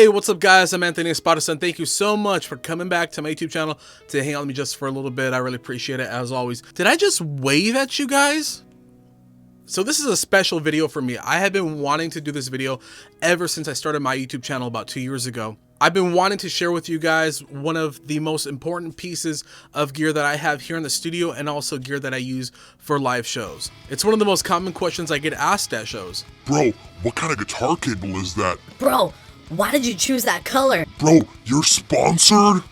Hey, what's up guys? I'm Anthony Espada. Thank you so much for coming back to my YouTube channel to hang out with me just for a little bit. I really appreciate it as always. Did I just wave at you guys? So this is a special video for me. I have been wanting to do this video ever since I started my YouTube channel about 2 years ago. I've been wanting to share with you guys one of the most important pieces of gear that I have here in the studio and also gear that I use for live shows. It's one of the most common questions I get asked at shows. Bro, what kind of guitar cable is that? Bro, why did you choose that color? Bro, you're sponsored?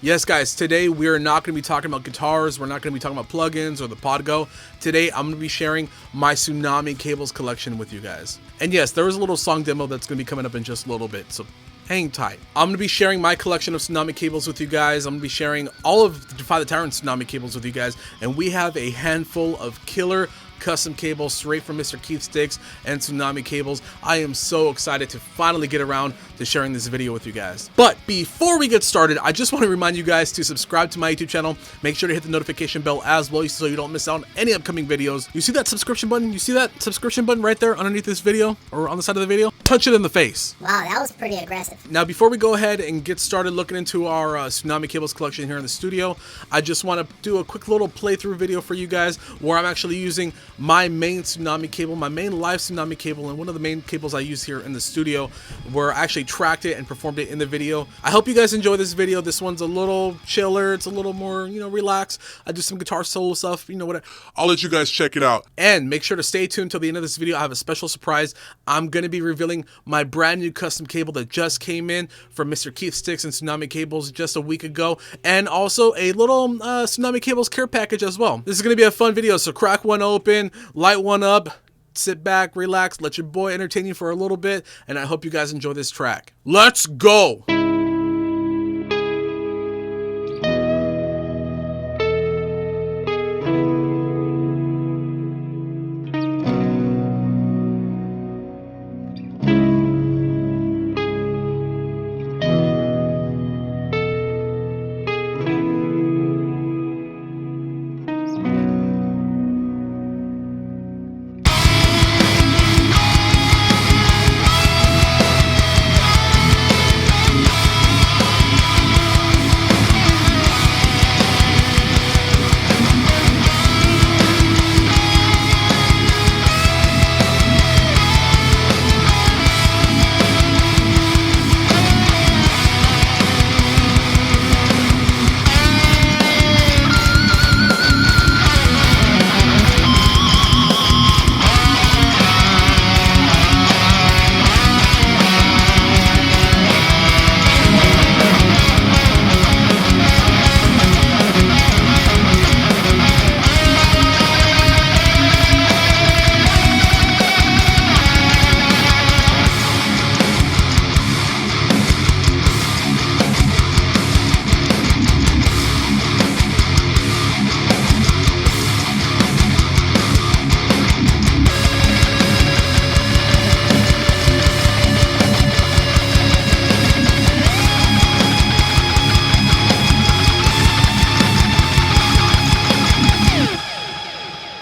Yes guys, today we are not going to be talking about guitars, we're not going to be talking about plugins or the Podgo. Today I'm going to be sharing my Tsunami Cables collection with you guys. And yes, there is a little song demo that's going to be coming up in just a little bit, so hang tight. I'm going to be sharing my collection of Tsunami Cables with you guys. I'm going to be sharing all of the Defy the Tyrants Tsunami Cables with you guys. And we have a handful of killer custom cables straight from Mr. Keith Sticks and Tsunami Cables. I am so excited to finally get around to sharing this video with you guys. But before we get started, I just want to remind you guys to subscribe to my YouTube channel. Make sure to hit the notification bell as well so you don't miss out on any upcoming videos. You see that subscription button? You see that subscription button right there underneath this video or on the side of the video? Punch it in the face. Wow, that was pretty aggressive. Now, before we go ahead and get started looking into our Tsunami Cables collection here in the studio, I just want to do a quick little playthrough video for you guys where I'm actually using my main Tsunami cable, my main live Tsunami cable, and one of the main cables I use here in the studio where I actually tracked it and performed it in the video. I hope you guys enjoy this video. This one's a little chiller. It's a little more, relaxed. I do some guitar solo stuff, whatever. I'll let you guys check it out. And make sure to stay tuned till the end of this video. I have a special surprise. I'm going to be revealing my brand new custom cable that just came in from Mr. Keith Sticks and Tsunami Cables just a week ago, and also a little Tsunami Cables care package as well. This is going to be a fun video, so crack one open, light one up, sit back, relax, let your boy entertain you for a little bit, and I hope you guys enjoy this track. Let's go!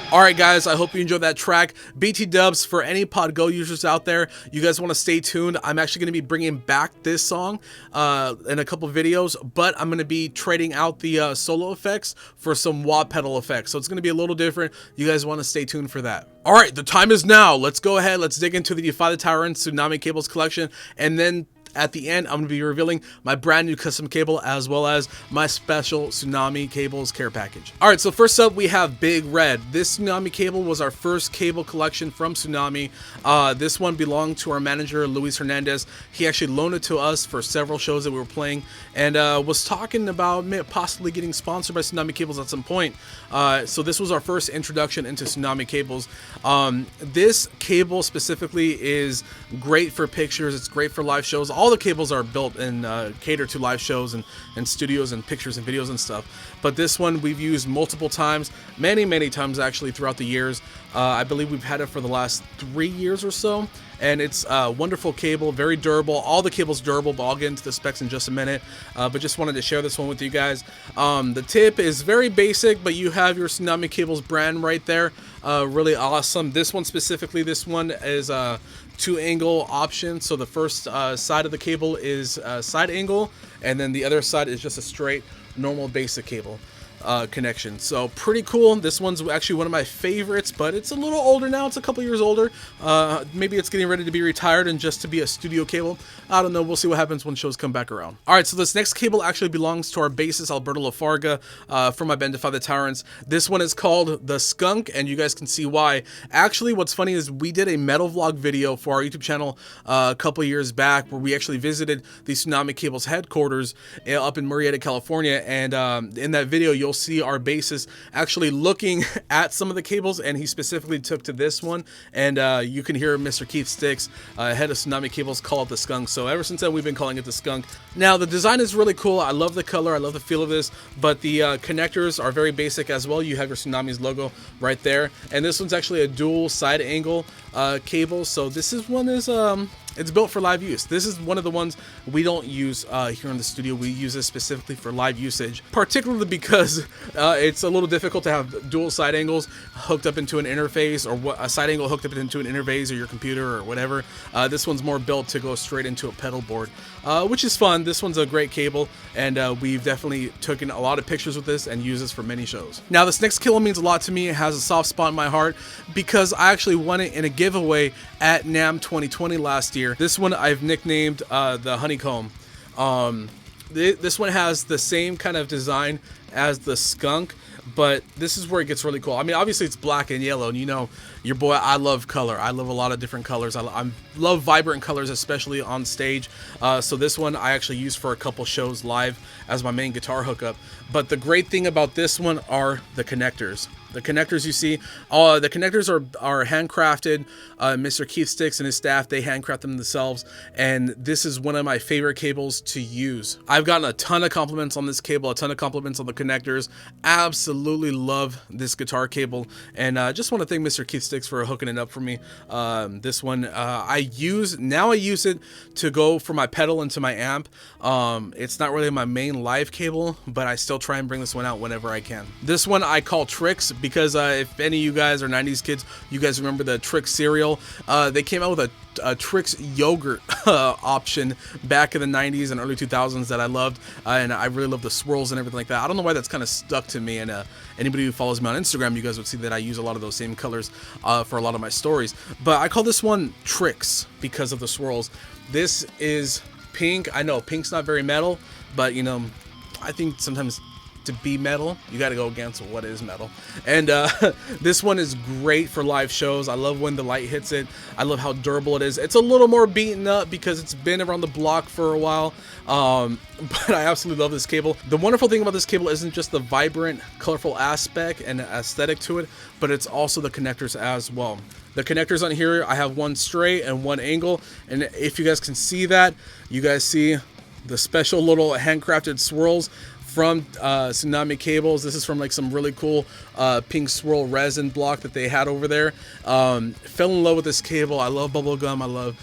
Alright guys, I hope you enjoyed that track. BT dubs for any Podgo users out there. You guys want to stay tuned. I'm actually going to be bringing back this song in a couple videos, but I'm going to be trading out the solo effects for some wah pedal effects. So it's going to be a little different. You guys want to stay tuned for that. Alright, the time is now. Let's go ahead. Let's dig into the Defy the Tyrants Tsunami Cables collection, and then at the end, I'm going to be revealing my brand new custom cable as well as my special Tsunami Cables care package. All right, so first up, we have Big Red. This Tsunami cable was our first cable collection from Tsunami. This one belonged to our manager, Luis Hernandez. He actually loaned it to us for several shows that we were playing and was talking about possibly getting sponsored by Tsunami Cables at some point. So this was our first introduction into Tsunami Cables. This cable specifically is great for pictures. It's great for live shows. All the cables are built and cater to live shows and studios and pictures and videos and stuff. But this one we've used multiple times, many times actually throughout the years. I believe we've had it for the last 3 years or so. And it's a wonderful cable, very durable. All the cable's durable, but I'll get into the specs in just a minute. But just wanted to share this one with you guys. The tip is very basic, but you have your Tsunami Cables brand right there. Really awesome. This one specifically, this one is two angle option. So the first side of the cable is side angle, and then the other side is just a straight normal basic cable connection. So pretty cool. This one's actually one of my favorites, but it's a little older now. It's a couple years older. Maybe it's getting ready to be retired and just to be a studio cable. I don't know. We'll see what happens when shows come back around. All right, so this next cable actually belongs to our bassist Alberto Lafarga from my band Defy the Tyrants. This one is called the Skunk, and you guys can see why. Actually, what's funny is we did a metal vlog video for our YouTube channel a couple years back where we actually visited the Tsunami Cables headquarters up in Murrieta, California, and in that video you'll see our bassist actually looking at some of the cables, and he specifically took to this one, and you can hear Mr. Keith Sticks, head of Tsunami Cables, call it the Skunk. So ever since then we've been calling it the Skunk. Now the design is really cool. I love the color, I love the feel of this, but the connectors are very basic as well. You have your Tsunami's logo right there, and this one's actually a dual side angle cable. So this is one is it's built for live use. This is one of the ones we don't use here in the studio. We use this specifically for live usage, particularly because it's a little difficult to have dual side angles hooked up into an interface, or a side angle hooked up into an interface or your computer or whatever. This one's more built to go straight into a pedal board, which is fun. This one's a great cable, and we've definitely taken a lot of pictures with this and used this for many shows. Now this next cable means a lot to me. It has a soft spot in my heart because I actually won it in a giveaway at NAMM 2020 last year. This one I've nicknamed the Honeycomb. This one has the same kind of design as the Skunk, but this is where it gets really cool. I mean, obviously it's black and yellow, and you know, your boy, I love color. I love a lot of different colors. I love vibrant colors, especially on stage. So this one I actually use for a couple shows live as my main guitar hookup. But the great thing about this one are the connectors. The connectors you see, the connectors are handcrafted. Mr. Keith Sticks and his staff, they handcraft them themselves, and this is one of my favorite cables to use. I've gotten a ton of compliments on this cable, a ton of compliments on the connectors. Absolutely love this guitar cable, and just want to thank Mr. Keith Sticks for hooking it up for me. This one I use it to go for my pedal into my amp. It's not really my main live cable, but I still try and bring this one out whenever I can. This one I call Trix because if any of you guys are 90s kids, you guys remember the Trix cereal. They came out with a Trix yogurt option back in the 90s and early 2000s that I loved, and I really love the swirls and everything like that. I don't know why that's kind of stuck to me, and anybody who follows me on Instagram, you guys would see that I use a lot of those same colors for a lot of my stories. But I call this one Trix because of the swirls. This is pink. I know pink's not very metal, but you know, I think sometimes to be metal, you got to go against what is metal. And this one is great for live shows. I love when the light hits it. I love how durable it is. It's a little more beaten up because it's been around the block for a while, but I absolutely love this cable. The wonderful thing about this cable isn't just the vibrant, colorful aspect and aesthetic to it, but it's also the connectors as well. The connectors on here, I have one straight and one angle, and if you guys can see that, you guys see the special little handcrafted swirls from Tsunami Cables. This is from like some really cool pink swirl resin block that they had over there. Fell in love with this cable. I love bubblegum. I love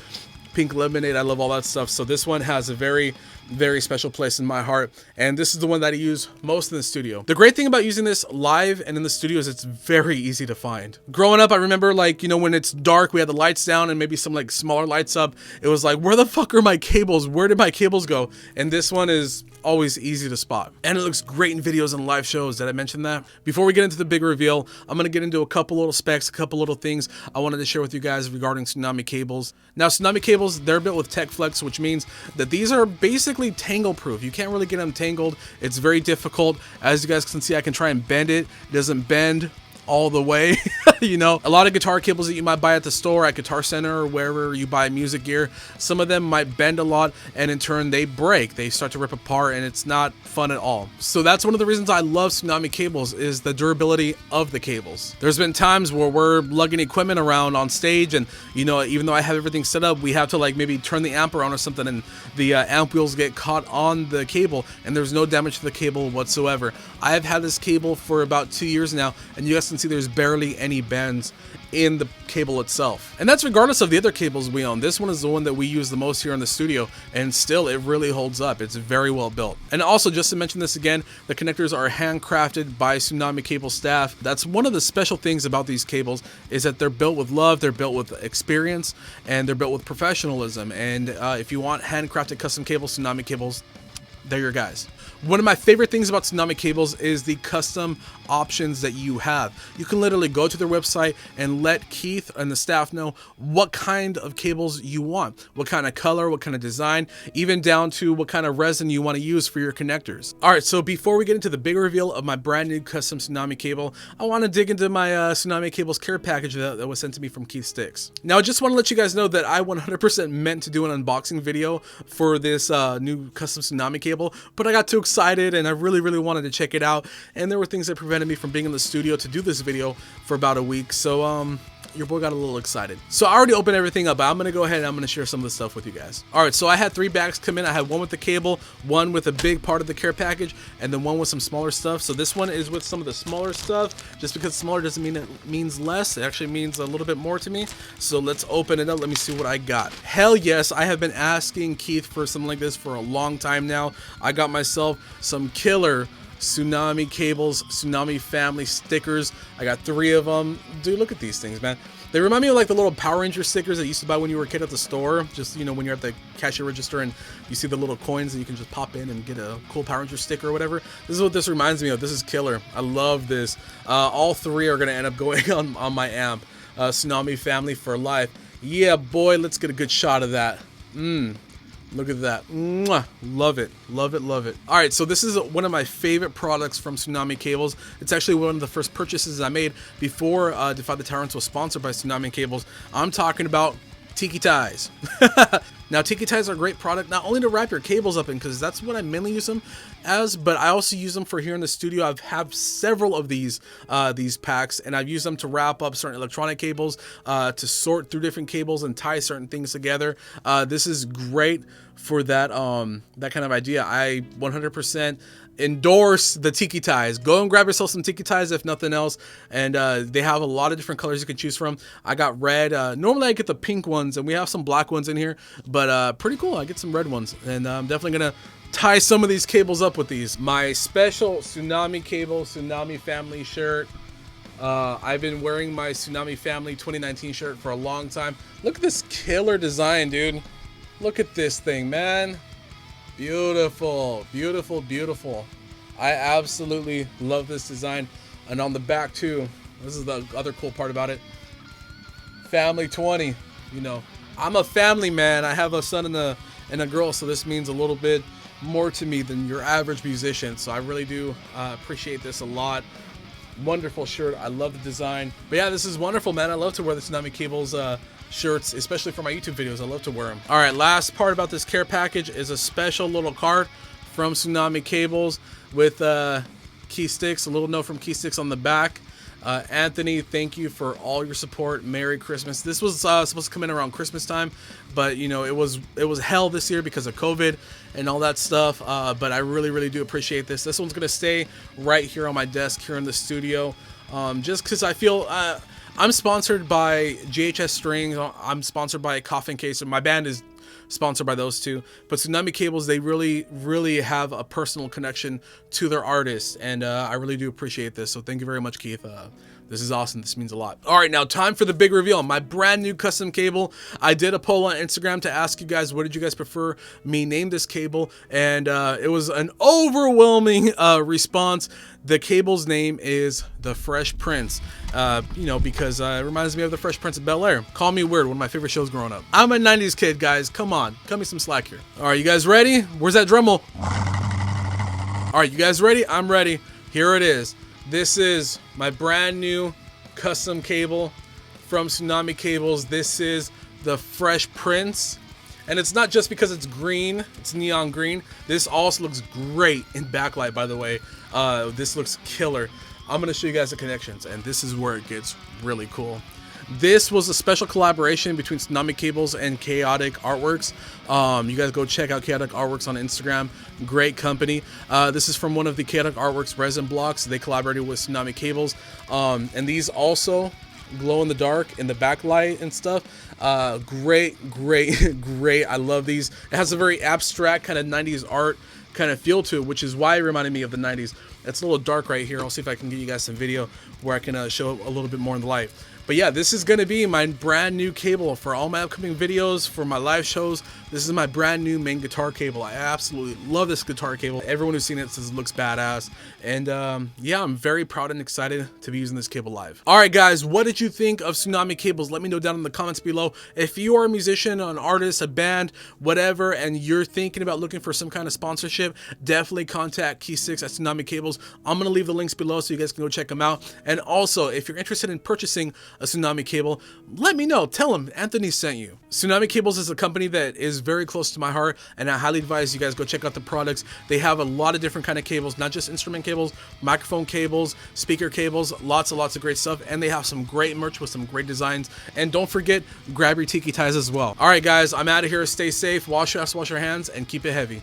pink lemonade. I love all that stuff. So this one has a very, very special place in my heart, and this is the one that I use most in the studio. The great thing about using this live and in the studio is it's very easy to find. Growing up, I remember, like, you know, when it's dark, we had the lights down and maybe some like smaller lights up. It was like, where the fuck are my cables? Where did my cables go? And this one is always easy to spot, and it looks great in videos and live shows. Did I mention that? Before we get into the big reveal, I'm going to get into a couple little specs, a couple little things I wanted to share with you guys regarding Tsunami Cables. Now, Tsunami Cables, they're built with Tech Flex, which means that these are basically tangle proof. You can't really get them tangled. It's very difficult. As you guys can see, I can try and bend it. It doesn't bend all the way. You know, a lot of guitar cables that you might buy at the store, at Guitar Center, or wherever you buy music gear, some of them might bend a lot, and in turn they break. They start to rip apart, and it's not fun at all. So that's one of the reasons I love Tsunami Cables, is the durability of the cables. There's been times where we're lugging equipment around on stage, and you know, even though I have everything set up, we have to like maybe turn the amp around or something, and the amp wheels get caught on the cable, and there's no damage to the cable whatsoever. I have had this cable for about 2 years now, and you guys can see there's barely any bends in the cable itself. And that's regardless of the other cables we own. This one is the one that we use the most here in the studio, and still it really holds up. It's very well built. And also, just to mention this again, the connectors are handcrafted by Tsunami Cable staff. That's one of the special things about these cables, is that they're built with love, they're built with experience, and they're built with professionalism. And if you want handcrafted custom cables, Tsunami Cables, they're your guys. One of my favorite things about Tsunami Cables is the custom options that you have. You can literally go to their website and let Keith and the staff know what kind of cables you want, what kind of color, what kind of design, even down to what kind of resin you want to use for your connectors. All right, so before we get into the big reveal of my brand new custom Tsunami cable, I want to dig into my Tsunami Cables care package that was sent to me from Keith Sticks. Now, I just want to let you guys know that I 100% meant to do an unboxing video for this new custom Tsunami cable, but I got too excited and I really wanted to check it out, and there were things that prevented me from being in the studio to do this video for about a week. So your boy got a little excited. So I already opened everything up, but I'm gonna go ahead and I'm gonna share some of the stuff with you guys. All right, so I had 3 bags come in. I had one with the cable, one with a big part of the care package, and then one with some smaller stuff. So this one is with some of the smaller stuff. Just because smaller doesn't mean it means less. It actually means a little bit more to me. So let's open it up. Let me see what I got. Hell yes, I have been asking Keith for something like this for a long time now. I got myself some killer Tsunami Cables, Tsunami family stickers. I got 3 of them. Dude, look at these things, man. They remind me of like the little Power Ranger stickers that you used to buy when you were a kid at the store. Just, you know, when you're at the cashier register and you see the little coins that you can just pop in and get a cool Power Ranger sticker or whatever. This is what this reminds me of. This is killer. I love this. All 3 are going to end up going on my amp. Tsunami family for life. Yeah, boy, let's get a good shot of that. Look at that. Mwah. Love it. Love it. Love it. All right, so this is one of my favorite products from Tsunami Cables. It's actually one of the first purchases I made before Defy the Tyrants was sponsored by Tsunami Cables. I'm talking about Tiki Ties. Now, Tiki Ties are a great product, not only to wrap your cables up in, because that's what I mainly use them as, but I also use them for here in the studio. I have several of these packs, and I've used them to wrap up certain electronic cables, to sort through different cables and tie certain things together. This is great for that kind of idea. I 100% endorse the Tiki Ties. Go and grab yourself some Tiki Ties if nothing else, and they have a lot of different colors you can choose from. I got red. Normally I get the pink ones, and we have some black ones in here, but pretty cool. I get some red ones, and I'm definitely gonna tie some of these cables up with these. My special Tsunami Cable, Tsunami Family shirt. I've been wearing my Tsunami Family 2019 shirt for a long time. Look at this killer design, dude. Look at this thing, man. Beautiful, beautiful, beautiful. I absolutely love this design. And on the back too, this is the other cool part about it. Family 20. You know, I'm a family man. I have a son and a girl, so this means a little bit more to me than your average musician. So I really do appreciate this a lot. Wonderful shirt. I love the design. But yeah, this is wonderful, man. I love to wear the Tsunami Cables shirts, especially for my YouTube videos. I love to wear them. All right, last part about this care package is a special little card from Tsunami Cables with Key Sticks, a little note from Key Sticks on the back. Anthony, thank you for all your support. Merry Christmas. This was supposed to come in around Christmas time, but you know, it was hell this year because of COVID and all that stuff. But I really do appreciate this. This one's gonna stay right here on my desk here in the studio, just because I feel I'm sponsored by GHS Strings. I'm sponsored by Coffin Case, and my band is sponsored by those two. But Tsunami Cables, they really have a personal connection to their artists, and I really do appreciate this. So thank you very much, Keith. This is awesome. This means a lot. All right, now time for the big reveal. My brand new custom cable. I did a poll on Instagram to ask you guys, what did you guys prefer me name this cable? And it was an overwhelming response. The cable's name is The Fresh Prince. You know, because it reminds me of The Fresh Prince of Bel-Air. Call me weird, one of my favorite shows growing up. I'm a 90s kid, guys. Come on. Cut me some slack here. All right, you guys ready? Where's that drum roll? All right, you guys ready? I'm ready. Here it is. This is my brand new custom cable from Tsunami Cables. This is the Fresh Prince. And it's not just because it's green, it's neon green. This also looks great in backlight, by the way. This looks killer. I'm gonna show you guys the connections, and this is where it gets really cool. This was a special collaboration between Tsunami Cables and Chaotic Artworks. You guys go check out Chaotic Artworks on Instagram. Great company. This is from one of the Chaotic Artworks resin blocks. They collaborated with Tsunami Cables. And these also glow in the dark in the backlight and stuff. Great. I love these. It has a very abstract kind of 90s art kind of feel to it, which is why it reminded me of the 90s. It's a little dark right here. I'll see if I can get you guys some video where I can show a little bit more in the light. But yeah, this is going to be my brand new cable for all my upcoming videos, for my live shows. This is my brand new main guitar cable. I absolutely love this guitar cable. Everyone who's seen it says it looks badass. And yeah, I'm very proud and excited to be using this cable live. All right, guys, what did you think of Tsunami Cables? Let me know down in the comments below. If you are a musician, an artist, a band, whatever, and you're thinking about looking for some kind of sponsorship, definitely contact Key6 at Tsunami Cables. I'm going to leave the links below so you guys can go check them out. And also, if you're interested in purchasing a Tsunami cable, let me know. Tell them Anthony sent you. Tsunami Cables is a company that is very close to my heart, and I highly advise you guys go check out the products. They have a lot of different kind of cables, not just instrument cables, microphone cables, speaker cables, lots of great stuff, and they have some great merch with some great designs. And don't forget, grab your tiki ties as well. All right, guys, I'm out of here. Stay safe, wash your ass, wash your hands, and keep it heavy.